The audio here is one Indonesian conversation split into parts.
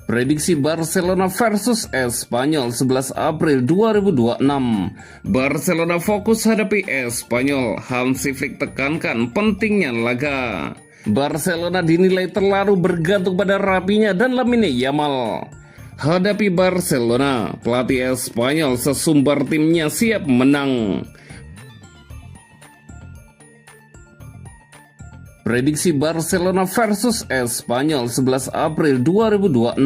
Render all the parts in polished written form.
Prediksi Barcelona versus Espanyol 11 April 2026. Barcelona fokus hadapi Espanyol. Hansi Flick tekankan pentingnya laga. Barcelona dinilai terlalu bergantung pada rapinya dan Lamine Yamal. Hadapi Barcelona, pelatih Espanyol sesumbar timnya siap menang. Prediksi Barcelona versus Espanyol 11 April 2026.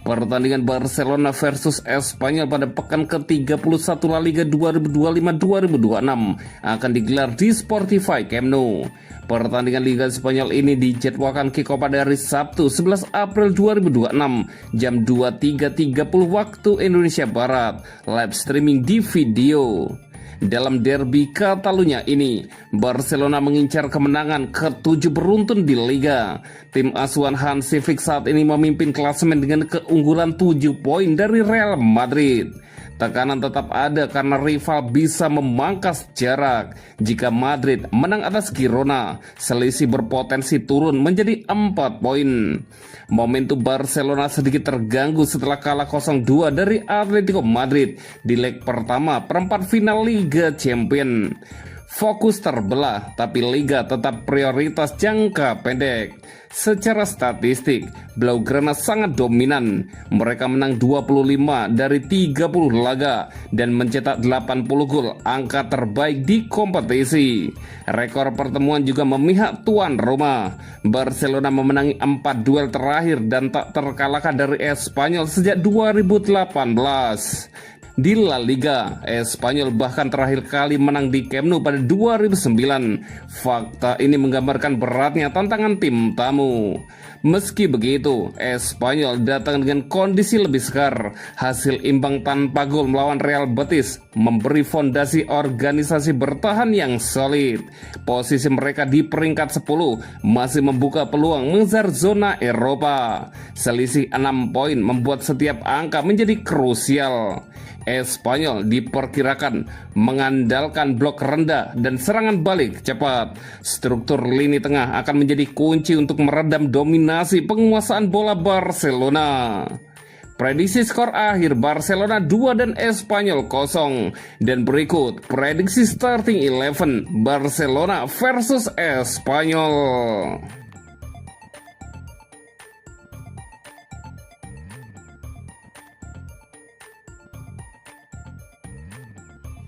Pertandingan Barcelona versus Espanyol pada pekan ke-31 La Liga 2025-2026 akan digelar di Spotify Camp Nou. Pertandingan Liga Spanyol ini dijadwalkan kick-off pada hari Sabtu 11 April 2026 jam 23.30 waktu Indonesia Barat. Live streaming di video. Dalam derby Catalunya ini, Barcelona mengincar kemenangan ke-7 beruntun di Liga. Tim asuhan Hansi Flick saat ini memimpin klasemen dengan keunggulan 7 poin dari Real Madrid. Tekanan tetap ada karena rival bisa memangkas jarak. Jika Madrid menang atas Girona, selisih berpotensi turun menjadi 4 poin. Momentum Barcelona sedikit terganggu setelah kalah 0-2 dari Atletico Madrid di leg pertama perempat final Liga Champions. Fokus terbelah, tapi Liga tetap prioritas jangka pendek. Secara statistik, Blaugrana sangat dominan. Mereka menang 25 dari 30 laga dan mencetak 80 gol, angka terbaik di kompetisi. Rekor pertemuan juga memihak tuan rumah. Barcelona memenangi 4 duel terakhir dan tak terkalahkan dari Espanyol sejak 2018. Di La Liga, Espanyol bahkan terakhir kali menang di Camp Nou pada 2009. Fakta ini menggambarkan beratnya tantangan tim tamu. Meski begitu, Espanyol datang dengan kondisi lebih sekar. Hasil imbang tanpa gol melawan Real Betis memberi fondasi organisasi bertahan yang solid. Posisi mereka di peringkat 10 masih membuka peluang mengejar zona Eropa. Selisih 6 poin membuat setiap angka menjadi krusial. Espanyol diperkirakan mengandalkan blok rendah dan serangan balik cepat. Struktur lini tengah akan menjadi kunci untuk meredam dominasi penguasaan bola Barcelona. Prediksi skor akhir Barcelona 2 dan Espanyol 0. Dan berikut prediksi starting 11 Barcelona versus Espanyol.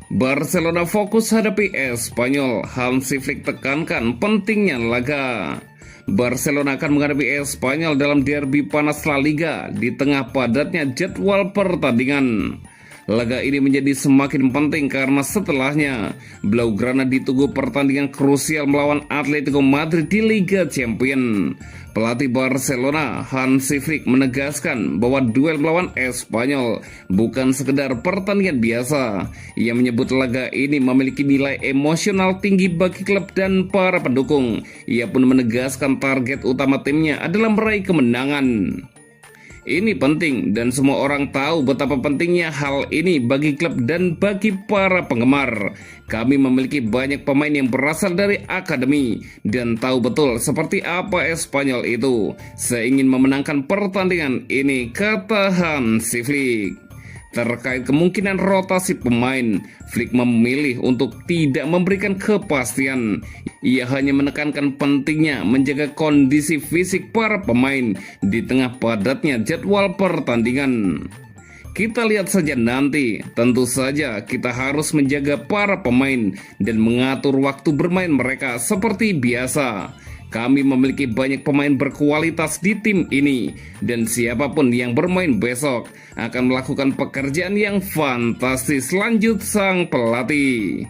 Barcelona fokus hadapi Espanyol. Hansi Flick tekankan pentingnya laga. Barcelona akan menghadapi Espanyol dalam derby panas La Liga di tengah padatnya jadwal pertandingan. Laga ini menjadi semakin penting karena setelahnya Blaugrana ditunggu pertandingan krusial melawan Atletico Madrid di Liga Champions. Pelatih Barcelona Hansi Flick menegaskan bahwa duel melawan Espanyol bukan sekedar pertandingan biasa. Ia menyebut laga ini memiliki nilai emosional tinggi bagi klub dan para pendukung. Ia pun menegaskan target utama timnya adalah meraih kemenangan. Ini penting dan semua orang tahu betapa pentingnya hal ini bagi klub dan bagi para penggemar. Kami memiliki banyak pemain yang berasal dari akademi dan tahu betul seperti apa Espanyol itu. Saya ingin memenangkan pertandingan ini, kata Hansi Flick. Terkait kemungkinan rotasi pemain, Flick memilih untuk tidak memberikan kepastian. Ia hanya menekankan pentingnya menjaga kondisi fisik para pemain di tengah padatnya jadwal pertandingan. Kita lihat saja nanti. Tentu saja kita harus menjaga para pemain dan mengatur waktu bermain mereka seperti biasa. Kami memiliki banyak pemain berkualitas di tim ini dan siapapun yang bermain besok akan melakukan pekerjaan yang fantastis, lanjut sang pelatih.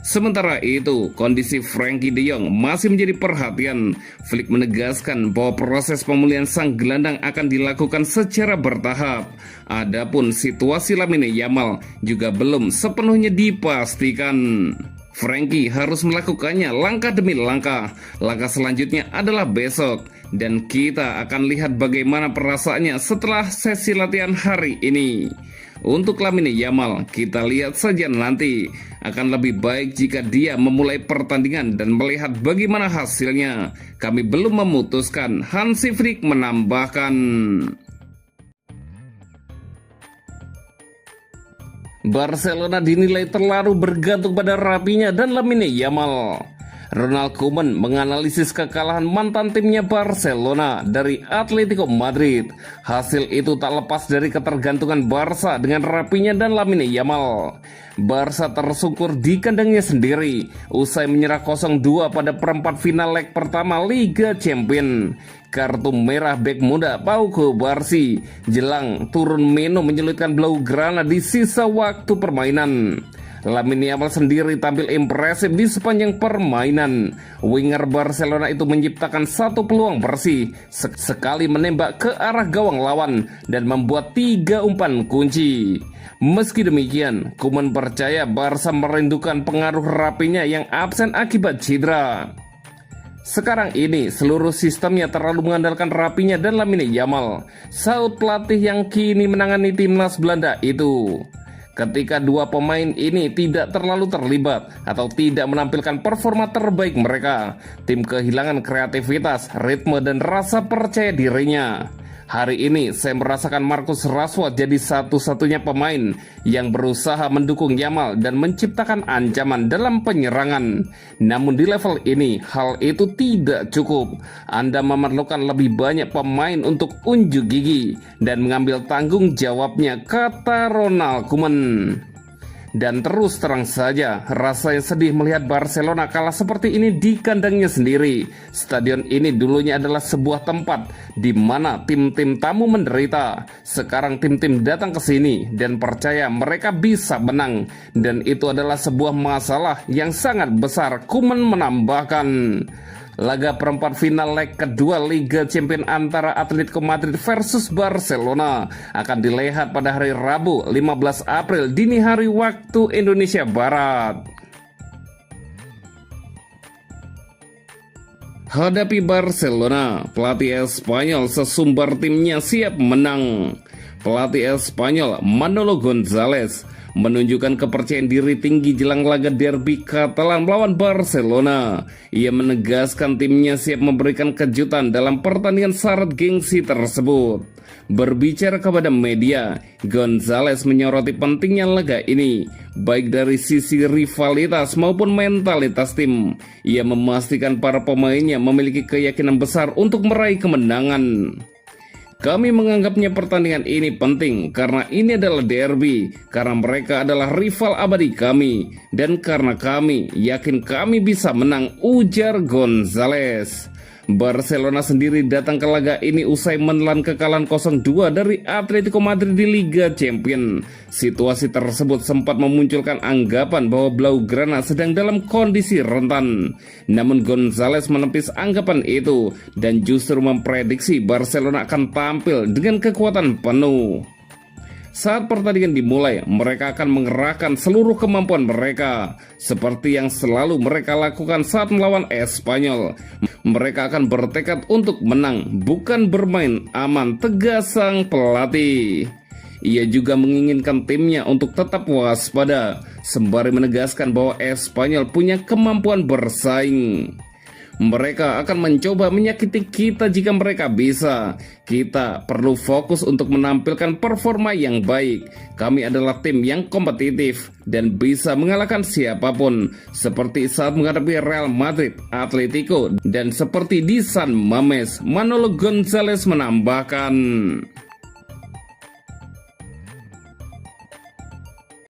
Sementara itu, kondisi Frenkie de Jong masih menjadi perhatian. Flick menegaskan bahwa proses pemulihan sang gelandang akan dilakukan secara bertahap. Adapun situasi Lamine Yamal juga belum sepenuhnya dipastikan. Frenkie harus melakukannya langkah demi langkah. Langkah selanjutnya adalah besok. Dan kita akan lihat bagaimana perasaannya setelah sesi latihan hari ini. Untuk Lamine Yamal, kita lihat saja nanti. Akan lebih baik jika dia memulai pertandingan dan melihat bagaimana hasilnya. Kami belum memutuskan, Hansi Flick menambahkan. Barcelona dinilai terlalu bergantung pada Rafinha dan Lamine Yamal. Ronald Koeman menganalisis kekalahan mantan timnya Barcelona dari Atletico Madrid. Hasil itu tak lepas dari ketergantungan Barca dengan Rafinha dan Lamine Yamal. Barca tersungkur di kandangnya sendiri usai menyerah 0-2 pada perempat final leg pertama Liga Champions. Kartu merah bek muda Pau Kubarsi jelang turun menu menyulitkan Blaugrana di sisa waktu permainan. Lamine Yamal sendiri tampil impresif di sepanjang permainan. Winger Barcelona itu menciptakan satu peluang bersih, sekali menembak ke arah gawang lawan dan membuat 3 umpan kunci. Meski demikian, Koeman percaya Barca merindukan pengaruh Rafinha yang absen akibat cedera. Sekarang ini seluruh sistemnya terlalu mengandalkan Rafinha dan Lamine Yamal, saut pelatih yang kini menangani timnas Belanda itu. Ketika dua pemain ini tidak terlalu terlibat atau tidak menampilkan performa terbaik mereka, tim kehilangan kreativitas, ritme, dan rasa percaya dirinya. Hari ini saya merasakan Marcus Rashford jadi satu-satunya pemain yang berusaha mendukung Yamal dan menciptakan ancaman dalam penyerangan. Namun di level ini hal itu tidak cukup. Anda memerlukan lebih banyak pemain untuk unjuk gigi dan mengambil tanggung jawabnya, kata Ronald Koeman. Dan terus terang saja, rasanya sedih melihat Barcelona kalah seperti ini di kandangnya sendiri. Stadion ini dulunya adalah sebuah tempat di mana tim-tim tamu menderita. Sekarang tim-tim datang ke sini dan percaya mereka bisa menang. Dan itu adalah sebuah masalah yang sangat besar, Koeman menambahkan. Laga perempat final leg kedua Liga Champions antara Atletico Madrid versus Barcelona akan dilihat pada hari Rabu 15 April dini hari waktu Indonesia Barat. Hadapi Barcelona, pelatih Espanyol sesumbar timnya siap menang. Pelatih Espanyol Manolo González menunjukkan kepercayaan diri tinggi jelang laga derby Katalan melawan Barcelona. Ia menegaskan timnya siap memberikan kejutan dalam pertandingan syarat gengsi tersebut. Berbicara kepada media, González menyoroti pentingnya laga ini, baik dari sisi rivalitas maupun mentalitas tim. Ia memastikan para pemainnya memiliki keyakinan besar untuk meraih kemenangan. Kami menganggapnya pertandingan ini penting karena ini adalah derby, karena mereka adalah rival abadi kami, dan karena kami yakin kami bisa menang, ujar González. Barcelona sendiri datang ke laga ini usai menelan kekalahan 0-2 dari Atletico Madrid di Liga Champions. Situasi tersebut sempat memunculkan anggapan bahwa Blaugrana sedang dalam kondisi rentan. Namun González menepis anggapan itu dan justru memprediksi Barcelona akan tampil dengan kekuatan penuh. Saat pertandingan dimulai, mereka akan mengerahkan seluruh kemampuan mereka, seperti yang selalu mereka lakukan saat melawan Espanyol. Mereka akan bertekad untuk menang, bukan bermain aman, tegas sang pelatih. Ia juga menginginkan timnya untuk tetap waspada, sembari menegaskan bahwa Espanyol punya kemampuan bersaing. Mereka akan mencoba menyakiti kita jika mereka bisa. Kita perlu fokus untuk menampilkan performa yang baik. Kami adalah tim yang kompetitif dan bisa mengalahkan siapapun, seperti saat menghadapi Real Madrid, Atletico, dan seperti di San Mamés, Manolo González menambahkan.